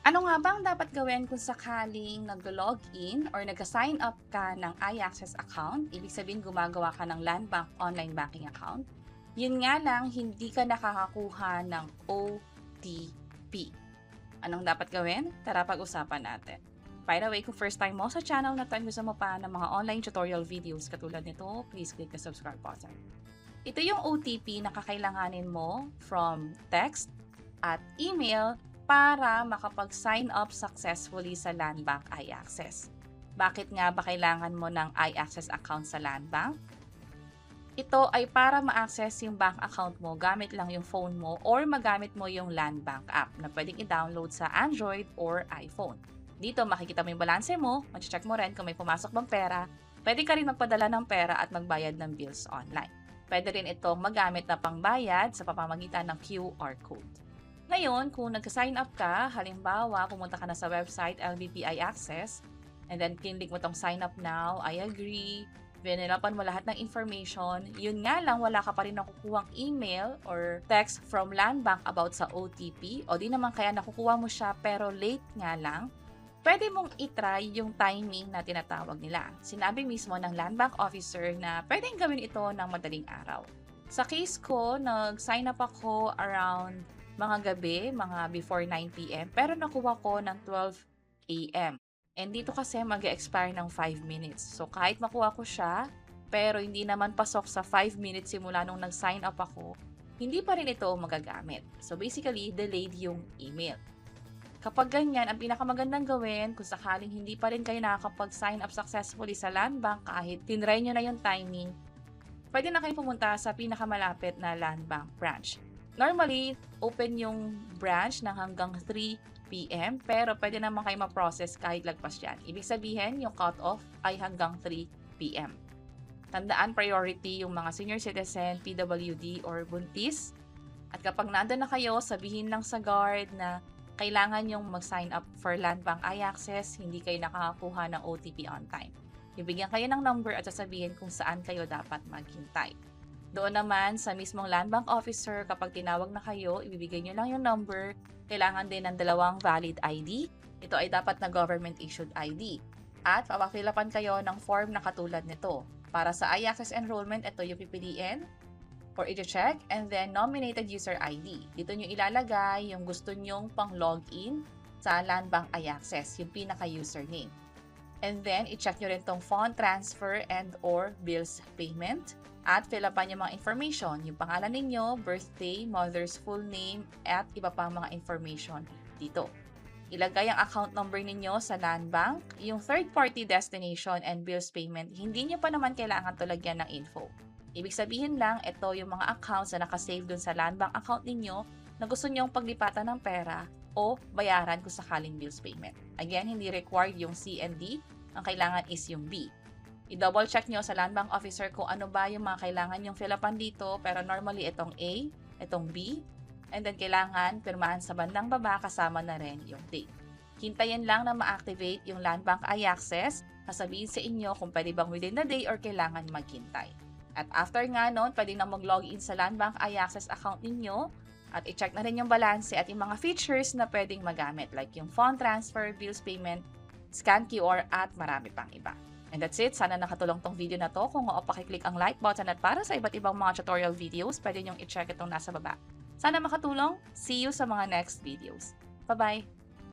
Ano nga ba ang dapat gawin kung sakaling naglo-login or nag-sign up ka ng iAccess account, ibig sabihin gumagawa ka ng Landbank online banking account, yun nga lang hindi ka nakakakuha ng OTP. Anong dapat gawin? Tara pag-usapan natin. By the way, kung first time mo sa channel na to and gusto mo pa ng mga online tutorial videos katulad nito, please click the subscribe button. Ito yung OTP na kakailanganin mo from text at email para makapag-sign up successfully sa Landbank iAccess. Bakit nga ba kailangan mo ng iAccess account sa Landbank? Ito ay para ma-access yung bank account mo gamit lang yung phone mo or magamit mo yung Landbank app na pwedeng i-download sa Android or iPhone. Dito makikita mo yung balanse mo, mag-check mo rin kung may pumasok bang pera, pwede ka rin magpadala ng pera at magbayad ng bills online. Pwede rin itong magamit na pangbayad sa pamamagitan ng QR code. Ngayon, kung nag-sign up ka, halimbawa, pumunta ka na sa website LBPI Access, and then kinlik mo tong sign up now, I agree, binirapan mo lahat ng information, yun nga lang wala ka pa rin nakukuhang email or text from Landbank about sa OTP, o di naman kaya nakukuha mo siya pero late nga lang, pwede mong itry yung timing na tinatawag nila. Sinabi mismo ng Landbank officer na pwedeng gawin ito ng madaling araw. Sa case ko, nag-sign up ako around mga gabi, mga before 9 p.m. Pero nakuha ko ng 12 a.m. And dito kasi mag-expire ng 5 minutes. So kahit makuha ko siya, pero hindi naman pasok sa 5 minutes simula nung nag-sign up ako, hindi pa rin ito magagamit. So basically, delayed yung email. Kapag ganyan, ang pinakamagandang gawin, kung sakaling hindi pa rin kayo nakakapag-sign up successfully sa Landbank kahit tinry nyo na yung timing, pwede na kayo pumunta sa pinakamalapit na Landbank branch. Normally, open yung branch ng hanggang 3 p.m. pero pwede naman kayo ma-process kahit lagpas yan. Ibig sabihin, yung cut-off ay hanggang 3 p.m. Tandaan, priority yung mga senior citizen, PWD, or buntis. At kapag nandun na kayo, sabihin lang sa guard na kailangan yung mag-sign up for Landbank iAccess, hindi kayo nakakakuha ng OTP on time. Ibigyan kayo ng number at sasabihin kung saan kayo dapat maghintay. Doon naman sa mismong Landbank officer, kapag tinawag na kayo, ibibigay nyo lang yung number. Kailangan din ng 2 valid ID. Ito ay dapat na government-issued ID. At papafilapan kayo ng form na katulad nito. Para sa iAccess enrollment, ito yung pipiliin for i-check, and then nominated user ID. Dito nyo ilalagay yung gusto nyong pang-login sa Landbank iAccess, yung pinaka-username. And then, i-check nyo rin tong fund transfer and or bills payment. At fill upan yung mga information, yung pangalan ninyo, birthday, mother's full name, at iba pang mga information dito. Ilagay ang account number ninyo sa Landbank. Yung third-party destination and bills payment, hindi nyo pa naman kailangan tulagyan ng info. Ibig sabihin lang, ito yung mga accounts na nakasave dun sa Landbank account ninyo na gusto nyong paglipatan ng pera o bayaran kung sakaling bills payment. Again, hindi required yung C and D. Ang kailangan is yung B. I-double check nyo sa Landbank officer kung ano ba yung mga kailangan yung fill upan dito, pero normally itong A, itong B, and then kailangan pirmahan sa bandang baba kasama na rin yung date. Hintayin lang na ma-activate yung Landbank iAccess, sasabihin sa inyo kung pwede bang within the day or kailangan maghintay. At after nga nun, pwede na mag-login sa Landbank iAccess account ninyo at i-check na rin yung balance at yung mga features na pwedeng magamit like yung fund transfer, bills payment, scan QR at marami pang iba. And that's it. Sana nakatulong tong video na to. Kung pakiclick ang like button at para sa iba't ibang mga tutorial videos, pwede nyong i-check itong nasa baba. Sana makatulong. See you sa mga next videos. Bye-bye!